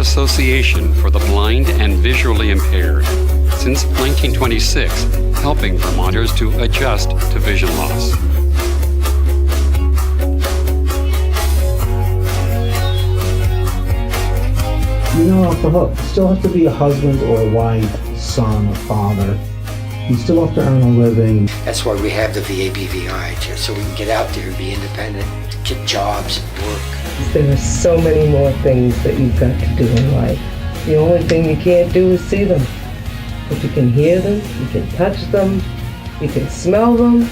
Association for the Blind and Visually Impaired since 1926, helping Vermonters to adjust to vision loss. You're not off the hook. You still have to be a husband or a wife, son or father. You still have to earn a living. That's why we have the VABVI, so we can get out there and be independent, get jobs and work. There are so many more things that you've got to do in life. The only thing you can't do is see them. But you can hear them, you can touch them, you can smell them.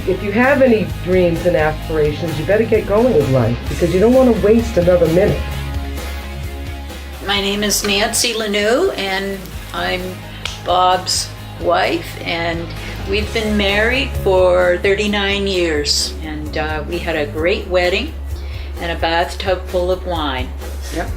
If you have any dreams and aspirations, you better get going with life because you don't want to waste another minute. My name is Nancy Lanou, and I'm Bob's wife, and we've been married for 39 years, and we had a great wedding and a bathtub full of wine. Yep.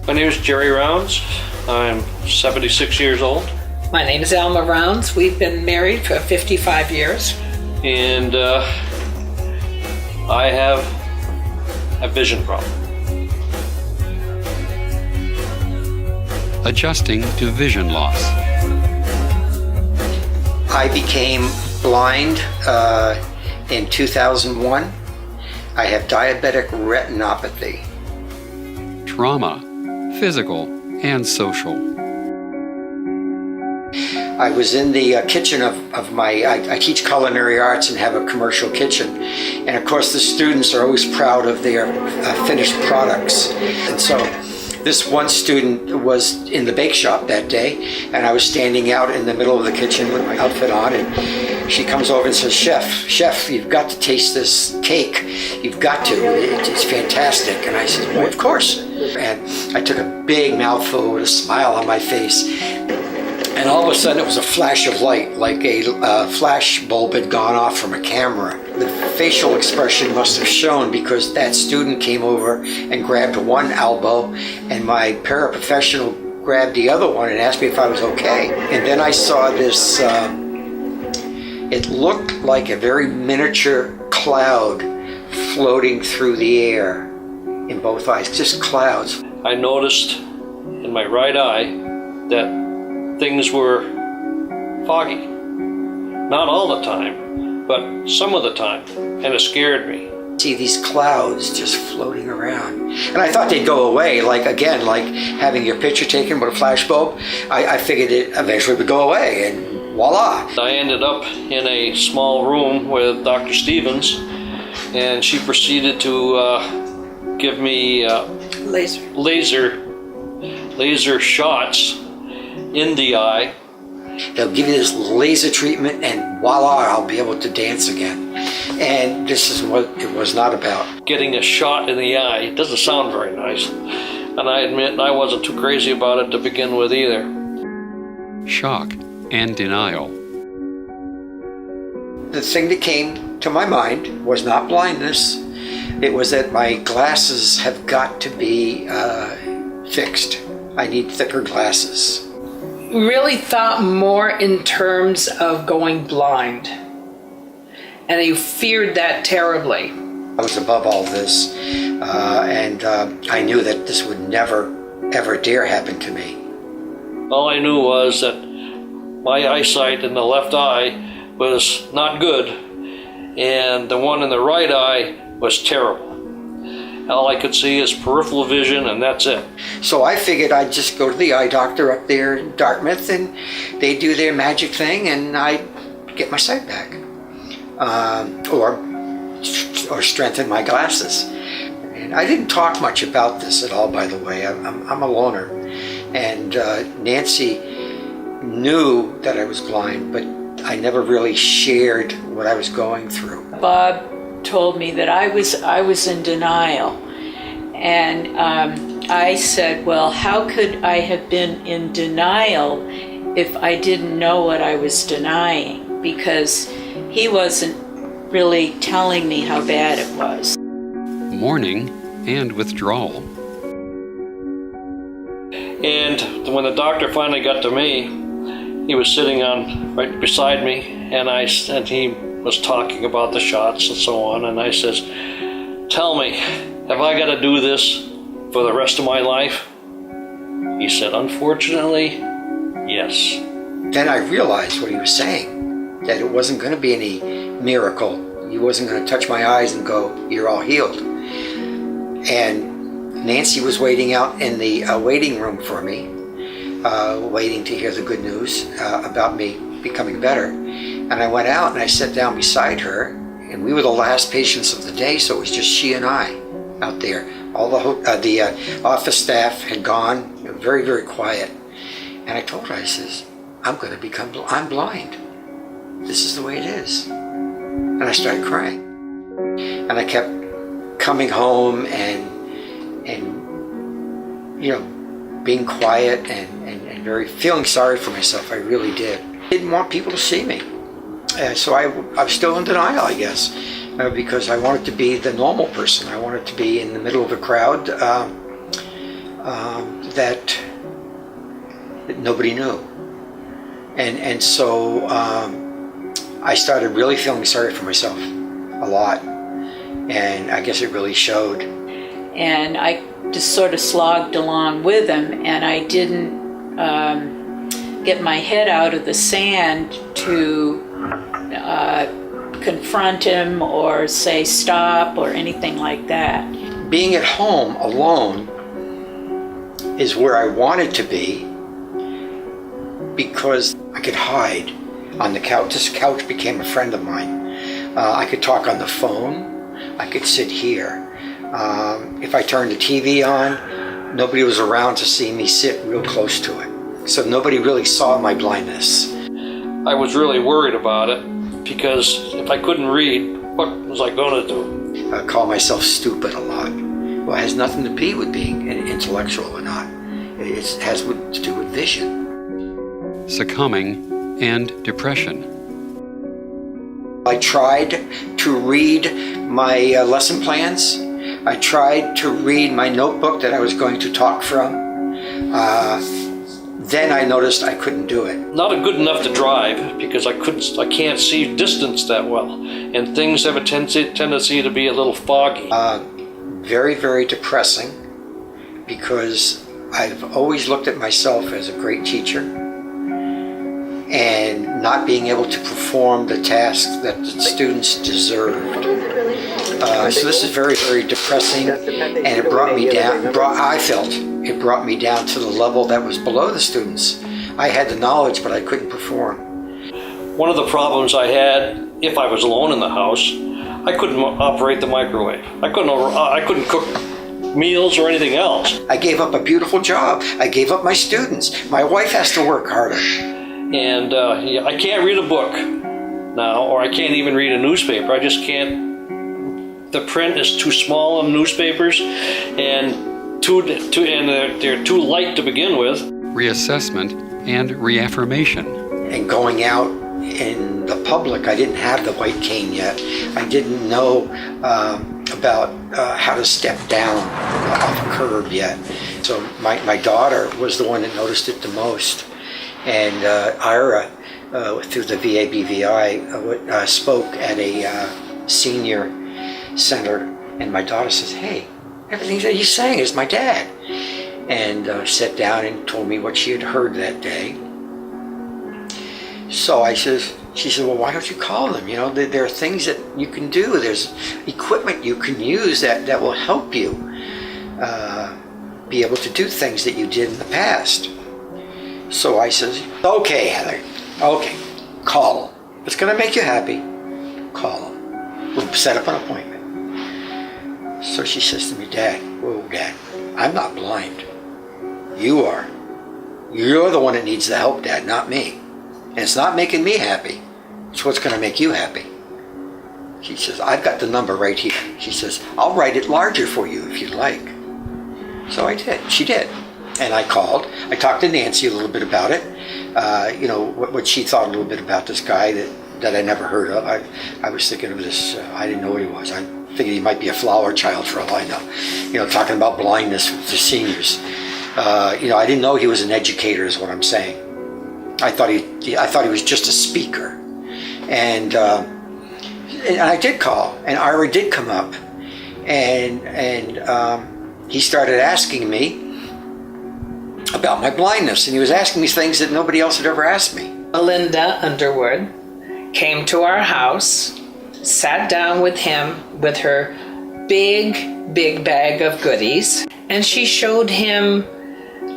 My name is Jerry Rounds. I'm 76 years old. My name is Alma Rounds. We've been married for 55 years. And I have a vision problem. Adjusting to vision loss. I became blind in 2001. I have diabetic retinopathy. Trauma, physical and social. I was in the kitchen of my, I teach culinary arts and have a commercial kitchen. And of course the students are always proud of their finished products. And so this one student was in the bake shop that day, and I was standing out in the middle of the kitchen with my outfit on, and she comes over and says, Chef, you've got to taste this cake. You've got to, it's fantastic. And I said, well, of course. And I took a big mouthful with a smile on my face. And all of a sudden it was a flash of light, like a flash bulb had gone off from a camera. The facial expression must have shown because that student came over and grabbed one elbow and my paraprofessional grabbed the other one and asked me if I was okay. And then I saw this, it looked like a very miniature cloud floating through the air in both eyes, just clouds. I noticed in my right eye that things were foggy. Not all the time, but some of the time, and it scared me. See these clouds just floating around. And I thought they'd go away, like having your picture taken with a flash bulb. I figured it eventually would go away, and voila. I ended up in a small room with Dr. Stevens, and she proceeded to give me laser shots in the eye. They'll give you this laser treatment and voila, I'll be able to dance again. And this is what it was not about. Getting a shot in the eye doesn't sound very nice. And I admit I wasn't too crazy about it to begin with either. Shock and denial. The thing that came to my mind was not blindness. It was that my glasses have got to be fixed. I need thicker glasses. Really thought more in terms of going blind. And you feared that terribly. I was above all this, and I knew that this would never, ever dare happen to me. All I knew was that my eyesight in the left eye was not good, and the one in the right eye was terrible. All I could see is peripheral vision, and that's it. So I figured I'd just go to the eye doctor up there in Dartmouth, and they'd do their magic thing, and I'd get my sight back, or strengthen my glasses. And I didn't talk much about this at all, by the way. I'm a loner, and Nancy knew that I was blind, but I never really shared what I was going through. Bob told me that I was in denial, and I said, well, how could I have been in denial if I didn't know what I was denying? Because he wasn't really telling me how bad it was. Mourning and withdrawal. And when the doctor finally got to me, he was sitting right beside me, and he was talking about the shots and so on, and I says, tell me, have I got to do this for the rest of my life? He said, unfortunately, yes. Then I realized what he was saying, that it wasn't going to be any miracle. He wasn't going to touch my eyes and go, you're all healed. And Nancy was waiting out in the waiting room for me, waiting to hear the good news about me becoming better. And I went out and I sat down beside her, and we were the last patients of the day, so it was just she and I out there. All the office staff had gone, very, very quiet. And I told her, I says, I'm blind. This is the way it is. And I started crying. And I kept coming home and being quiet and very feeling sorry for myself. I really did. I didn't want people to see me. So I was still in denial, I guess, because I wanted to be the normal person. I wanted to be in the middle of a crowd that nobody knew. And so I started really feeling sorry for myself a lot. And I guess it really showed. And I just sort of slogged along with him, and I didn't get my head out of the sand to confront him or say stop or anything like that. Being at home alone is where I wanted to be, because I could hide on the couch. This couch became a friend of mine. I could talk on the phone. I could sit here. If I turned the TV on, nobody was around to see me sit real close to it. So nobody really saw my blindness. I was really worried about it, because if I couldn't read, what was I going to do? I call myself stupid a lot. Well, it has nothing to do with being intellectual or not. It has to do with vision. Succumbing and depression. I tried to read my lesson plans. I tried to read my notebook that I was going to talk from. Then I noticed I couldn't do it. Not good enough to drive, because I can't see distance that well, and things have a tendency to be a little foggy. Very, very depressing, because I've always looked at myself as a great teacher, and not being able to perform the tasks that the students deserved. So this is very, very depressing, and it brought me down. I felt it brought me down to the level that was below the students. I had the knowledge, but I couldn't perform. One of the problems I had, if I was alone in the house, I couldn't operate the microwave. I couldn't cook meals or anything else. I gave up a beautiful job. I gave up my students. My wife has to work harder. And I can't read a book now, or I can't even read a newspaper. I just can't. The print is too small on newspapers, and they're too light to begin with. Reassessment and reaffirmation. And going out in the public, I didn't have the white cane yet. I didn't know about how to step down off a curb yet. So my daughter was the one that noticed it the most. And Ira, through the VABVI, spoke at a senior center, and my daughter says, "Hey, everything that he's saying is my dad." And sat down and told me what she had heard that day. So she said, "Well, why don't you call them? You know, there are things that you can do. There's equipment you can use that will help you be able to do things that you did in the past." So I says, "Okay, Heather, okay, call them. If it's gonna make you happy, call them. We'll set up an appointment." So she says to me, "Dad, whoa, Dad, I'm not blind. You are. You're the one that needs the help, Dad, not me. And it's not making me happy. It's what's gonna make you happy." She says, "I've got the number right here." She says, "I'll write it larger for you if you'd like." So I did. She did. And I called. I talked to Nancy a little bit about it. What she thought a little bit about this guy that I never heard of. I was thinking of this, I didn't know what he was. I figured he might be a flower child for all I know. Talking about blindness for seniors. I didn't know he was an educator is what I'm saying. I thought he was just a speaker. And I did call, and Ira did come up. And he started asking me about my blindness, and he was asking me things that nobody else had ever asked me. Melinda Underwood came to our house, sat down with him with her big bag of goodies, and she showed him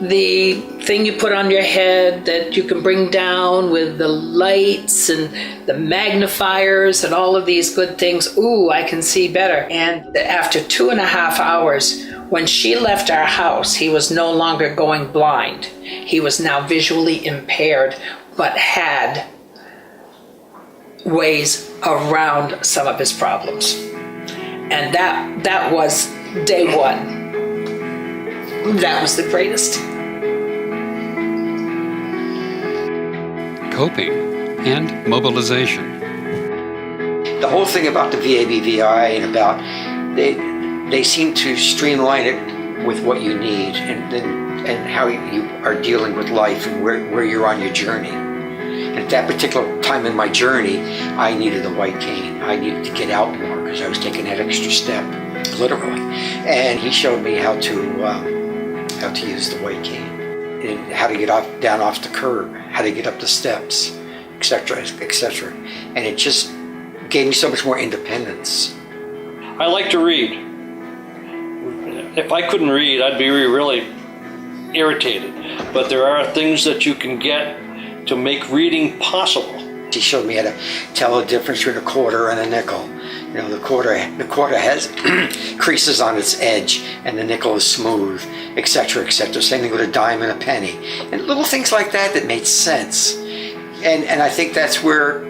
the thing you put on your head that you can bring down with the lights and the magnifiers and all of these good things. Ooh, I can see better. And after 2.5 hours, when she left our house, he was no longer going blind. He was now visually impaired, but had ways around some of his problems. And that was day one. That was the greatest. Coping and mobilization. The whole thing about the VABVI and about they seem to streamline it with what you need and how you are dealing with life and where you're on your journey. And at that particular time in my journey, I needed the white cane. I needed to get out more because I was taking that extra step, literally. And he showed me how to use the white cane, and how to get down off the curb, how to get up the steps, etc., etc. And it just gave me so much more independence. I like to read. If I couldn't read, I'd be really irritated. But there are things that you can get to make reading possible. He showed me how to tell the difference between a quarter and a nickel. You know, the quarter has creases on its edge, and the nickel is smooth, etc., etc. Same thing with a dime and a penny, and little things like that made sense. And I think that's where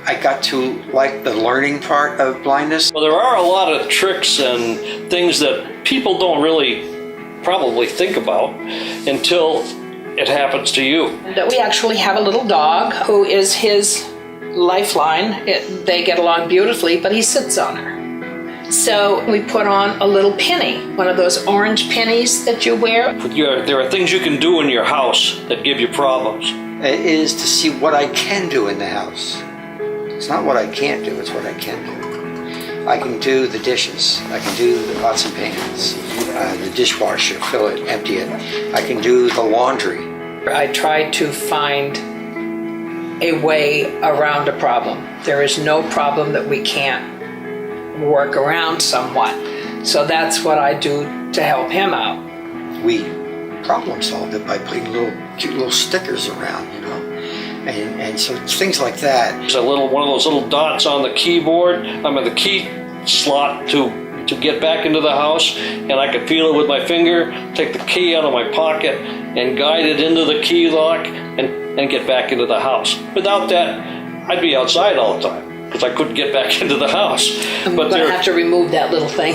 I got to like the learning part of blindness. Well, there are a lot of tricks and things that people don't really probably think about until it happens to you. We actually have a little dog who is his lifeline. They get along beautifully, but he sits on her. So we put on a little penny, one of those orange pennies that you wear. There are things you can do in your house that give you problems. It is to see what I can do in the house. It's not what I can't do, it's what I can do. I can do the dishes. I can do the pots and pans, the dishwasher, fill it, empty it. I can do the laundry. I try to find a way around a problem. There is no problem that we can't work around somewhat. So that's what I do to help him out. We problem solved it by putting cute little stickers around, you know. And so things like that. There's one of those little dots on the keyboard. I'm in the key slot to get back into the house, and I could feel it with my finger, take the key out of my pocket and guide it into the key lock and get back into the house. Without that, I'd be outside all the time because I couldn't get back into the house. I'm going to have to remove that little thing.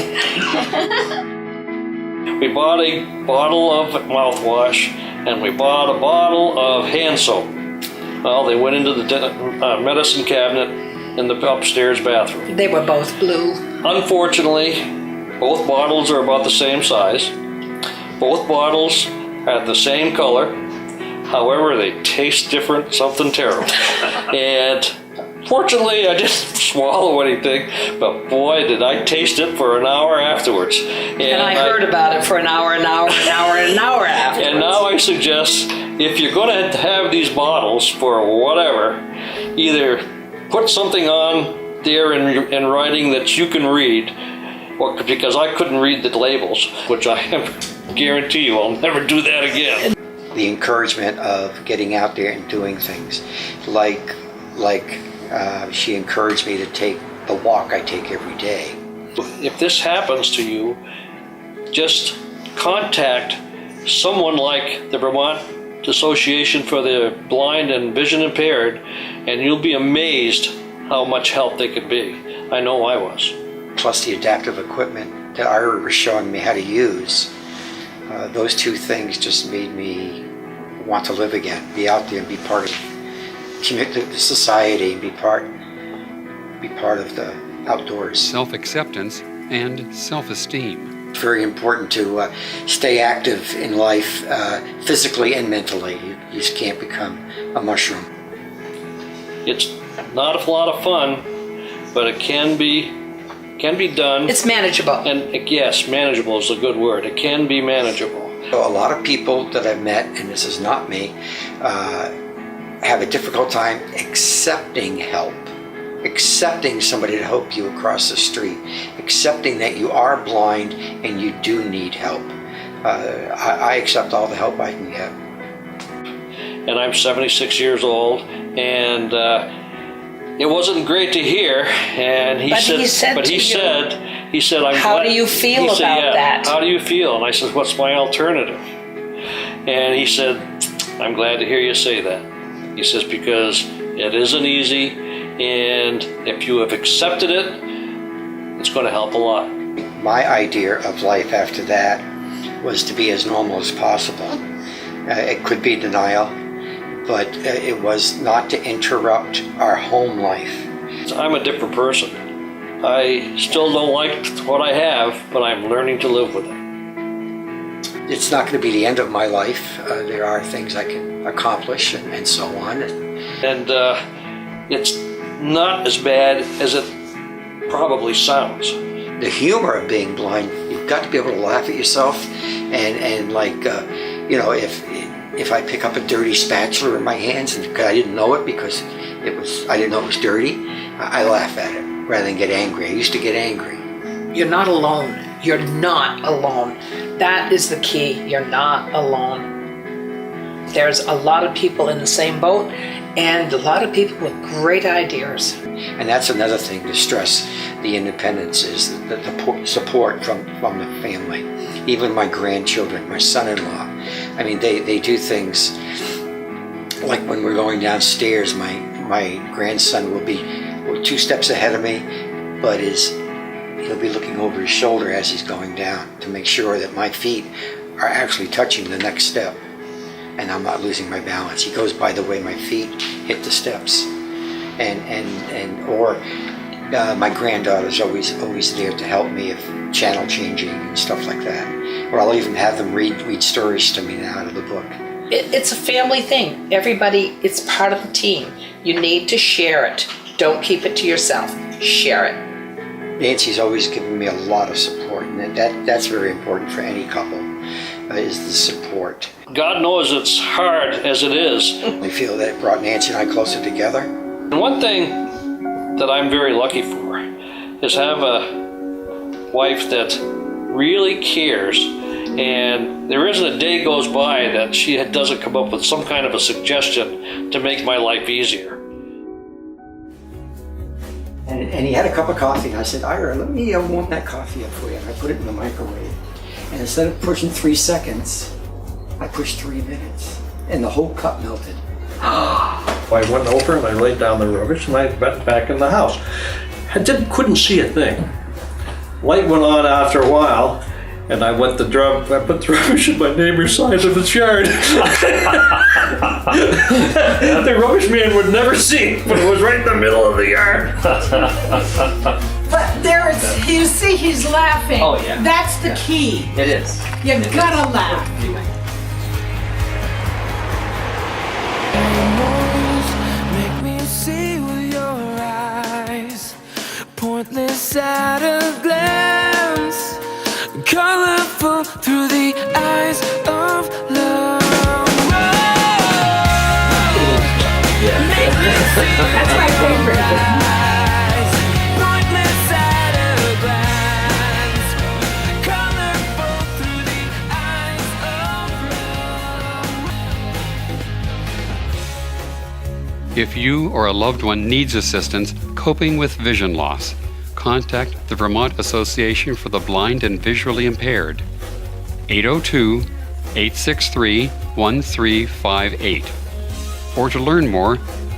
We bought a bottle of mouthwash and we bought a bottle of hand soap. Well, they went into the medicine cabinet in the upstairs bathroom. They were both blue. Unfortunately, both bottles are about the same size. Both bottles have the same color. However, they taste different, something terrible. And fortunately, I didn't swallow anything, but boy, did I taste it for an hour afterwards. And I heard about it for an hour afterwards. And now I suggest, if you're going to have these bottles for whatever, either put something on there in writing that you can read, or because I couldn't read the labels, which I guarantee you I'll never do that again. The encouragement of getting out there and doing things, like she encouraged me to take the walk I take every day. If this happens to you, just contact someone like the Vermont Association for the Blind and Vision Impaired, and you'll be amazed how much help they could be. I know I was. Plus the adaptive equipment that Ira was showing me how to use. Those two things just made me want to live again, be out there and be part of the society, and be part of the outdoors. Self-acceptance and self-esteem. It's very important to stay active in life, physically and mentally. You just can't become a mushroom. It's not a lot of fun, but it can be done. It's manageable. And yes, manageable is a good word. It can be manageable. A lot of people that I've met, and this is not me, have a difficult time accepting help, accepting somebody to help you across the street, accepting that you are blind and you do need help. I accept all the help I can get. And I'm 76 years old, and it wasn't great to hear. And he said, I'm how glad. do you feel He said, about yeah, that? How do you feel? And I said, what's my alternative? And he said, I'm glad to hear you say that. He says, because it isn't easy, and if you have accepted it, it's going to help a lot. My idea of life after that was to be as normal as possible. It could be denial, but it was not to interrupt our home life. I'm a different person. I still don't like what I have, but I'm learning to live with it. It's not going to be the end of my life. There are things I can accomplish and so on. And it's not as bad as it probably sounds. The humor of being blind, you've got to be able to laugh at yourself and like, if I pick up a dirty spatula in my hands and I didn't know it because I didn't know it was dirty, I laugh at it rather than get angry. I used to get angry. You're not alone. You're not alone. That is the key. You're not alone. There's a lot of people in the same boat and a lot of people with great ideas. And that's another thing to stress the independence is the support from the family. Even my grandchildren, my son-in-law. I mean, they do things like when we're going downstairs, my grandson will be 2 steps ahead of me, but he'll be looking over his shoulder as he's going down to make sure that my feet are actually touching the next step and I'm not losing my balance. He goes by the way my feet hit the steps. Or my granddaughter's always there to help me if channel changing and stuff like that. Or I'll even have them read stories to me now out of the book. It's a family thing. Everybody, it's part of the team. You need to share it. Don't keep it to yourself. Share it. Nancy's always given me a lot of support, and that's very important for any couple, is the support. God knows it's hard as it is. I feel that it brought Nancy and I closer together. And one thing that I'm very lucky for is have a wife that really cares, and there isn't a day goes by that she doesn't come up with some kind of a suggestion to make my life easier. And he had a cup of coffee, and I said, Ira, let me warm that coffee up for you. And I put it in the microwave. And instead of pushing 3 seconds, I pushed 3 minutes, and the whole cup melted. I went over and I laid down the rubbish and I went back in the house. I couldn't see a thing. Light went on after a while, and I put the rubbish in my neighbor's side of the yard. The rubbish man would never see it, but it was right in the middle of the yard. But you see, he's laughing. Oh, yeah. That's the key. It is. You gotta laugh. Make me see with your eyes, pointless at a glance, colorful through the eyes of love. Make me see. That's my favorite. Pointless at a glance, colorful through the eyes of love. If you or a loved one needs assistance coping with vision loss, contact the Vermont Association for the Blind and Visually Impaired, 802-863-1358. Or to learn more,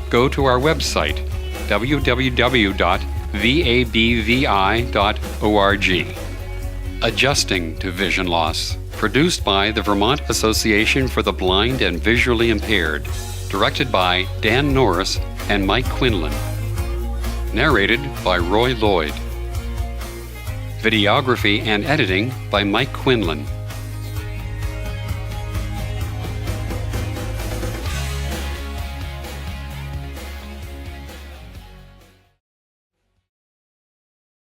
go to our website, www.vabvi.org. Adjusting to Vision Loss, produced by the Vermont Association for the Blind and Visually Impaired, directed by Dan Norris and Mike Quinlan. Narrated by Roy Lloyd. Videography and editing by Mike Quinlan.